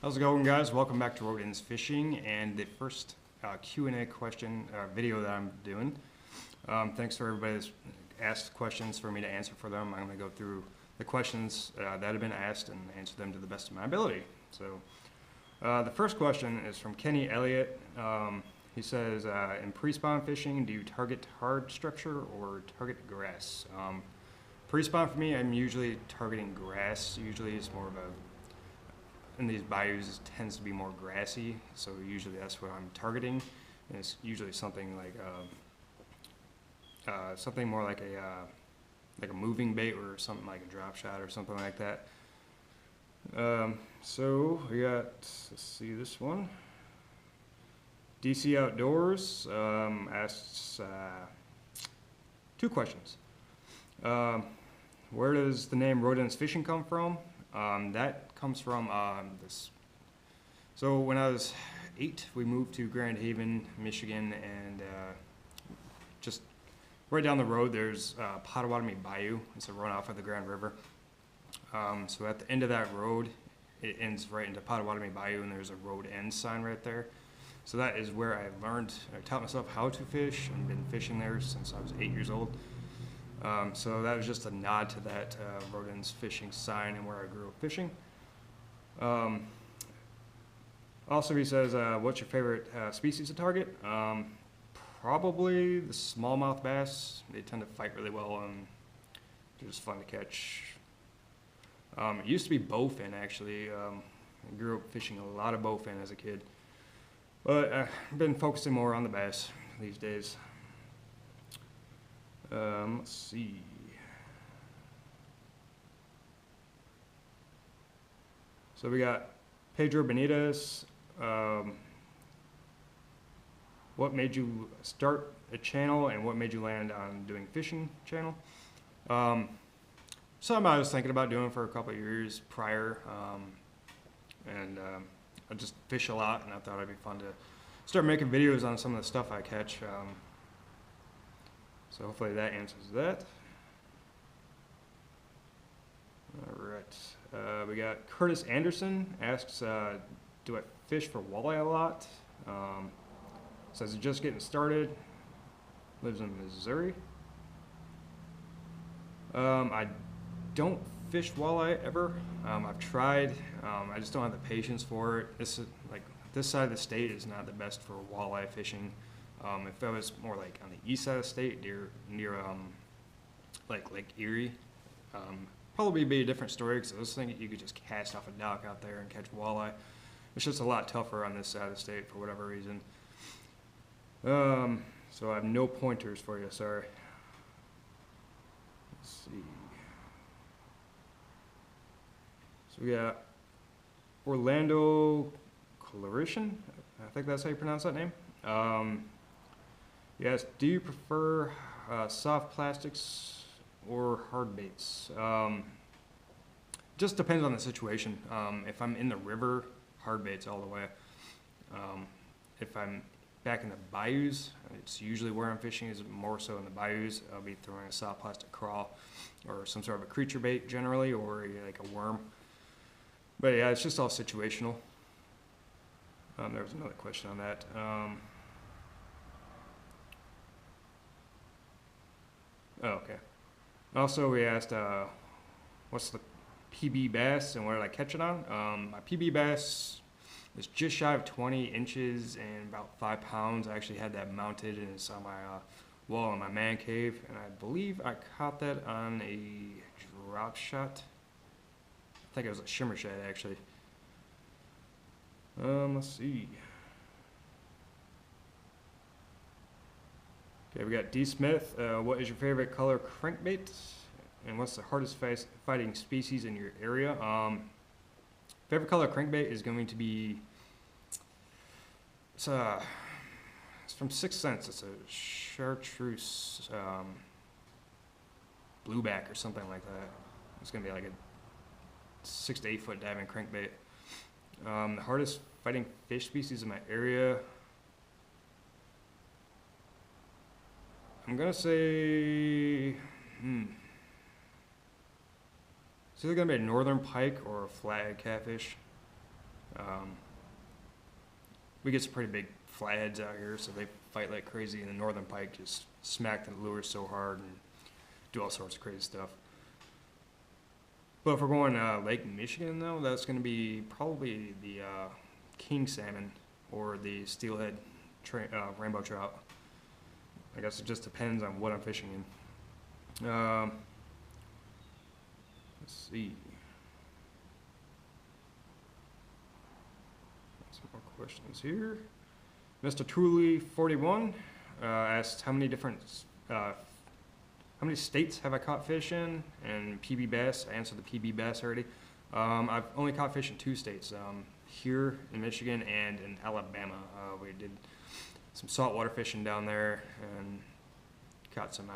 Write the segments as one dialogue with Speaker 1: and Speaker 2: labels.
Speaker 1: How's it going, guys? Welcome back to RoadEndsFishing and the first Q&A question video that I'm doing. Thanks for everybody that's asked questions for me to answer for them. I'm going to go through the questions that have been asked and answer them to the best of my ability. So the first question is from Kenny Elliott. He says, in pre-spawn fishing, do you target hard structure or target grass? Pre-spawn for me, I'm usually targeting grass. Usually it's more of in these bayous, it tends to be more grassy, so usually that's what I'm targeting. And it's usually something like something more like a moving bait or something like a drop shot or something like that. So we got, let's see this one. DC Outdoors asks two questions. Where does the name RoadEndsFishing come from? That comes from this. So when I was 8, we moved to Grand Haven, Michigan, and just right down the road there's Potawatomi Bayou. It's a runoff of the Grand River. So at the end of that road, it ends right into Potawatomi Bayou, and there's a road end sign right there. So that is where I taught myself how to fish, and been fishing there since I was 8 years old. So that was just a nod to that RoadEndsFishing sign and where I grew up fishing. Also, he says, what's your favorite species to target? Probably the smallmouth bass. They tend to fight really well and they're just fun to catch. It used to be bowfin, actually. I grew up fishing a lot of bowfin as a kid. But I've been focusing more on the bass these days. Let's see. So we got Pedro Benitez. What made you start a channel and what made you land on doing fishing channel? Something I was thinking about doing for a couple of years prior. I just fish a lot, and I thought it'd be fun to start making videos on some of the stuff I catch. So hopefully that answers that. All right. We got Curtis Anderson asks, do I fish for walleye a lot? Says he's just getting started. Lives in Missouri. I don't fish walleye ever. I've tried. I just don't have the patience for it. This side of the state is not the best for walleye fishing. If I was more like on the east side of the state, near like Lake Erie, probably be a different story, because I was thinking you could just cast off a dock out there and catch walleye. It's just a lot tougher on this side of the state for whatever reason. So I have no pointers for you, sorry. Let's see. So we got Orlando Clarishan, I think that's how you pronounce that name. Yes, do you prefer soft plastics or hard baits? Just depends on the situation. If I'm in the river, hard baits all the way. If I'm back in the bayous, it's usually where I'm fishing, is more so in the bayous. I'll be throwing a soft plastic crawl or some sort of a creature bait generally, or like a worm. But yeah, it's just all situational. There was another question on that. Oh, okay. Also, we asked, what's the PB bass and what did I catch it on? My PB bass was just shy of 20 inches and about 5 pounds. I actually had that mounted, and it's on my wall in my man cave, and I believe I caught that on a drop shot. I think it was a shimmer shad, actually. Let's see. Okay, we got D. Smith. What is your favorite color crankbait? And what's the hardest fighting species in your area? Favorite color crankbait is going to be, it's from Sixth Sense. It's a chartreuse blueback or something like that. It's going to be like a 6 to 8 foot diving crankbait. The hardest fighting fish species in my area, I'm gonna say, it's either gonna be a northern pike or a flathead catfish. We get some pretty big flatheads out here, so they fight like crazy, and the northern pike just smack the lure so hard and do all sorts of crazy stuff. But if we're going Lake Michigan, though, that's going to be probably the king salmon or the steelhead rainbow trout. I guess it just depends on what I'm fishing in. Let's see. Some more questions here. Mr. Truly 41 asked how many states have I caught fish in? And PB bass. I answered the PB bass already. I've only caught fish in 2 states. Here in Michigan and in Alabama. We did some saltwater fishing down there and caught some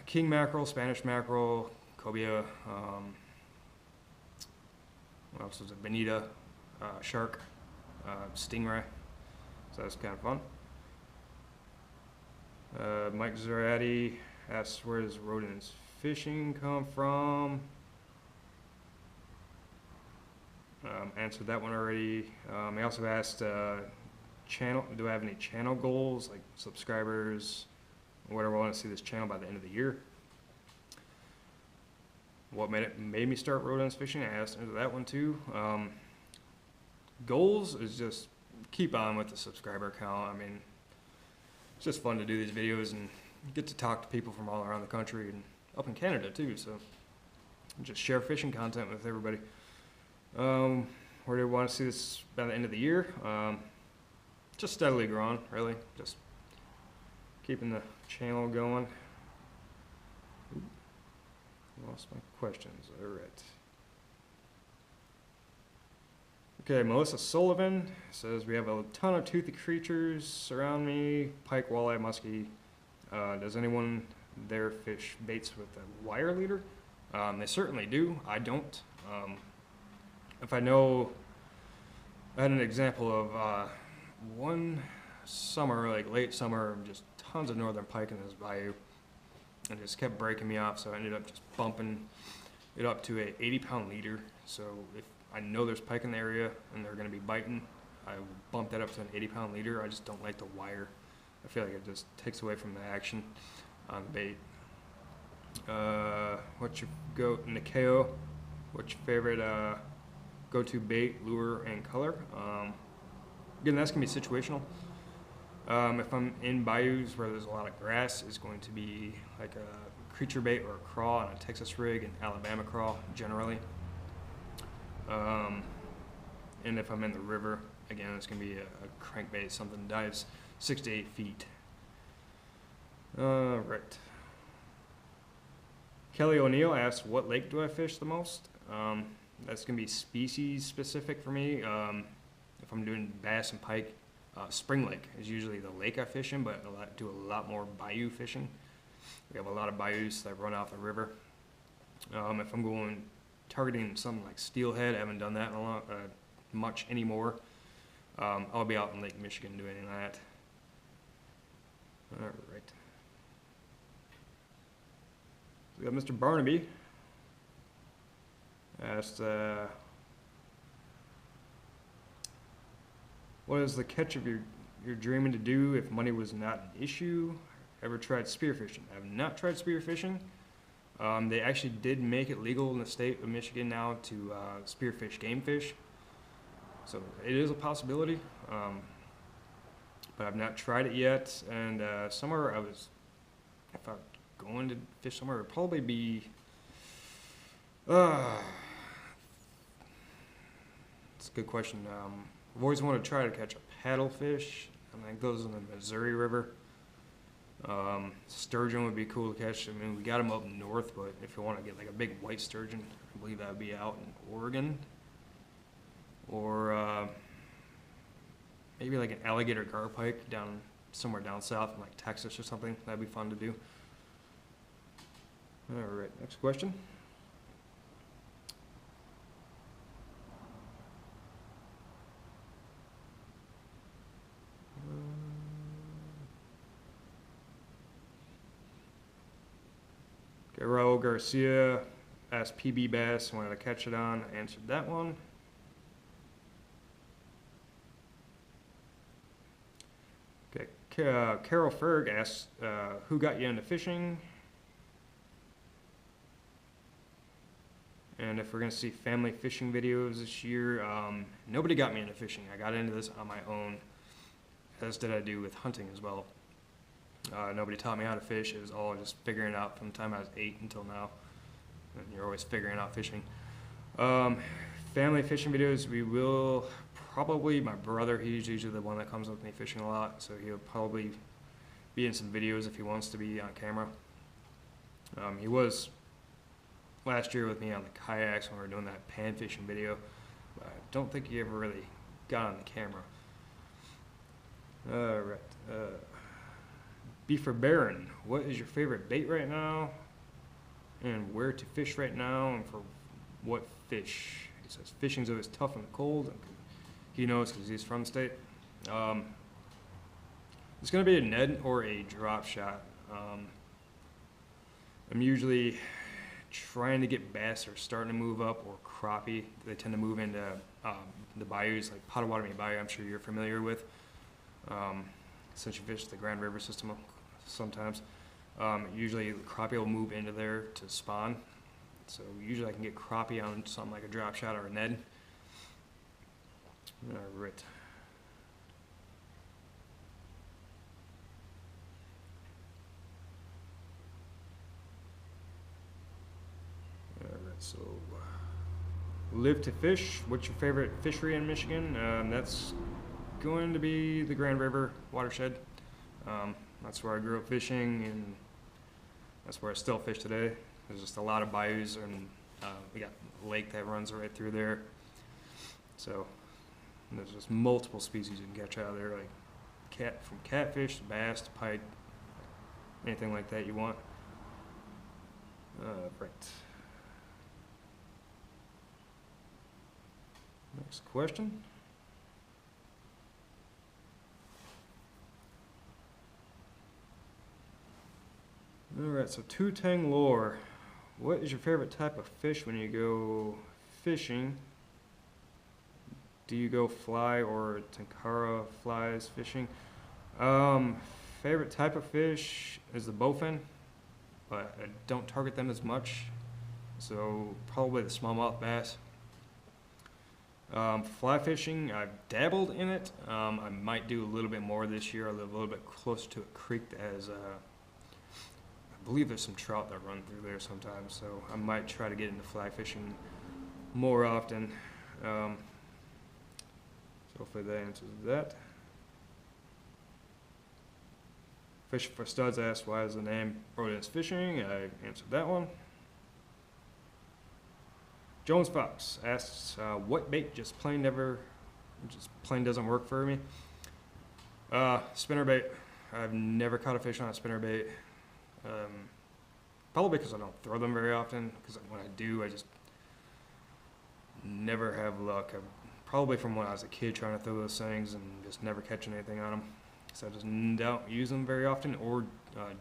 Speaker 1: king mackerel, Spanish mackerel, cobia. What else was it? Bonita, shark, stingray. So that's kind of fun. Mike Zarati asks, where does RoadEndsFishing come from? Answered that one already. He also asked, do I have any channel goals, like subscribers, whatever I want to see this channel by the end of the year? What made me start RoadEndsFishing? I asked that one too. Goals is just keep on with the subscriber count. I mean, it's just fun to do these videos and get to talk to people from all around the country and up in Canada too. So just share fishing content with everybody. Where do I want to see this by the end of the year? Just steadily growing, really. Just keeping the channel going. Ooh, lost my questions. All right. Okay, Melissa Sullivan says, we have a ton of toothy creatures around me, pike, walleye, muskie. Does anyone there fish baits with a wire leader? They certainly do. I don't. If I know, I had an example of one summer, like late summer, just tons of northern pike in this bayou, and just kept breaking me off, so I ended up just bumping it up to a 80-pound leader. So if I know there's pike in the area and they're going to be biting, I will bump that up to an 80-pound leader. I just don't like the wire. I feel like it just takes away from the action on the bait. What's your Nikeo? What's your favorite go-to bait, lure, and color? Again, that's going to be situational. If I'm in bayous where there's a lot of grass, it's going to be like a creature bait or a craw on a Texas rig, and Alabama craw generally. And if I'm in the river, again, it's going to be a crankbait, something that dives 6 to 8 feet. Right. Kelly O'Neill asks, what lake do I fish the most? That's going to be species specific for me. If I'm doing bass and pike, Spring Lake is usually the lake I fish in, but I do a lot more bayou fishing. We have a lot of bayous that run off the river. If I'm going targeting something like steelhead, I haven't done that in a long, much anymore. I'll be out in Lake Michigan doing that. All right. We got Mr. Barnaby asked, what is the catch of you're dreaming to do if money was not an issue? Ever tried spearfishing? I have not tried spearfishing. They actually did make it legal in the state of Michigan now to spearfish game fish. So it is a possibility, but I've not tried it yet. And somewhere if I'm going to fish somewhere, it would probably be, it's a good question. I've always wanted to try to catch a paddlefish, and that goes in the Missouri River. Sturgeon would be cool to catch. I mean, we got them up north, but if you want to get like a big white sturgeon, I believe that would be out in Oregon. Or maybe like an alligator garpike somewhere down south in like Texas or something. That'd be fun to do. All right, next question. Okay, Raul Garcia asked PB bass, wanted to catch it on. I answered that one. Okay, Carol Ferg asked, who got you into fishing? And if we're going to see family fishing videos this year, nobody got me into fishing. I got into this on my own, as did I do with hunting as well. Nobody taught me how to fish. It was all just figuring it out from the time I was 8 until now. And you're always figuring out fishing. Family fishing videos, we will probably, my brother, he's usually the one that comes with me fishing a lot, so he'll probably be in some videos if he wants to be on camera. He was last year with me on the kayaks when we were doing that pan fishing video, but I don't think he ever really got on the camera. Alright, Beaver Baron, what is your favorite bait right now, and where to fish right now, and for what fish? He says fishing's always tough in the cold. He knows because he's from the state. It's going to be a Ned or a drop shot. I'm usually trying to get bass that are starting to move up, or crappie. They tend to move into the bayous, like Potawatomi Bayou, I'm sure you're familiar with. Since you fish the Grand River system sometimes. Usually crappie will move into there to spawn. So usually I can get crappie on something like a drop shot or a Ned. Alright. So, live to fish. What's your favorite fishery in Michigan? That's going to be the Grand River watershed. That's where I grew up fishing, and that's where I still fish today. There's just a lot of bayous, and we got a lake that runs right through there. So there's just multiple species you can catch out of there, like from catfish to bass to pike, anything like that you want. Right. Next question. Alright, so Two Tang Lore. What is your favorite type of fish when you go fishing? Do you go fly or tenkara flies fishing? Favorite type of fish is the bowfin, but I don't target them as much. So probably the smallmouth bass. Fly fishing, I've dabbled in it. I might do a little bit more this year. I live a little bit closer to a creek that has, I believe there's some trout that run through there sometimes, so I might try to get into fly fishing more often. So hopefully that answers that. Fishing for Studs asked, why is the name RoadEndsFishing? I answered that one. Jones Fox asks, what bait just plain doesn't work for me? Spinnerbait. I've never caught a fish on a spinnerbait. Probably because I don't throw them very often, because when I do, I just never have luck. Probably from when I was a kid trying to throw those things and just never catching anything on them. So I just don't use them very often. Or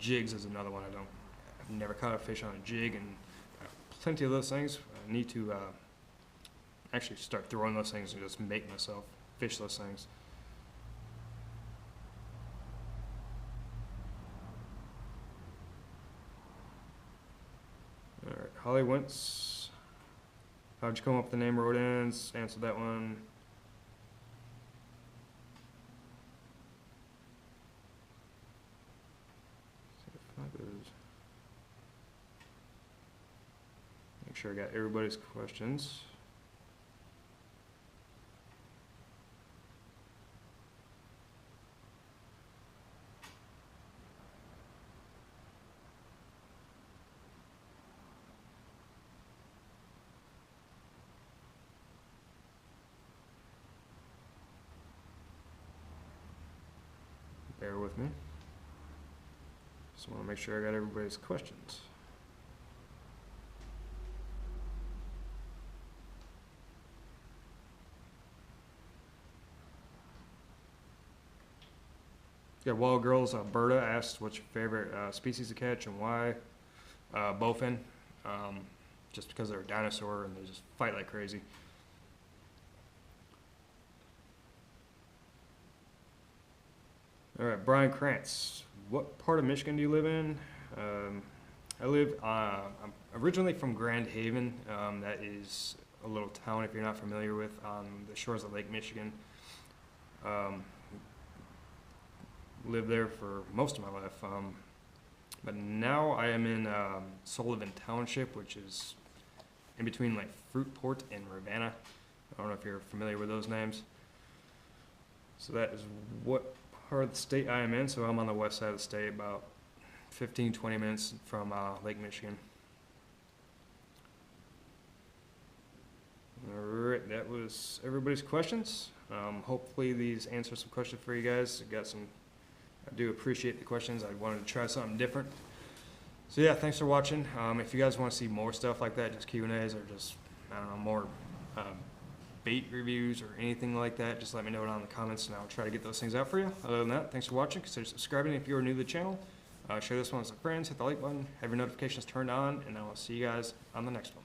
Speaker 1: jigs is another one. I've never caught a fish on a jig, and plenty of those things. I need to actually start throwing those things and just make myself fish those things. Alright, Holly Wentz. How'd you come up with the name Road Ends? Answered that one. Make sure I got everybody's questions. Bear with me. Just want to make sure I got everybody's questions. Yeah, Wild Girls Alberta asked, what's your favorite species to catch and why? Bowfin. just because they're a dinosaur and they just fight like crazy. All right, Brian Krantz, what part of Michigan do you live in? I'm originally from Grand Haven. That is a little town, if you're not familiar with, on the shores of Lake Michigan. Lived there for most of my life. But now I am in Sullivan Township, which is in between like Fruitport and Ravenna. I don't know if you're familiar with those names. So that is what part of the state I am in. So I'm on the west side of the state, about 15-20 minutes from Lake Michigan. All right, that was everybody's questions. Hopefully these answer some questions for you guys. I do appreciate the questions. I wanted to try something different. So yeah, thanks for watching. If you guys want to see more stuff like that, just Q&As or just, I don't know, more bait reviews or anything like that, just let me know down in the comments and I'll try to get those things out for you. Other than that, thanks for watching. Consider subscribing if you are new to the channel. Share this one with some friends, hit the like button, have your notifications turned on, and I will see you guys on the next one.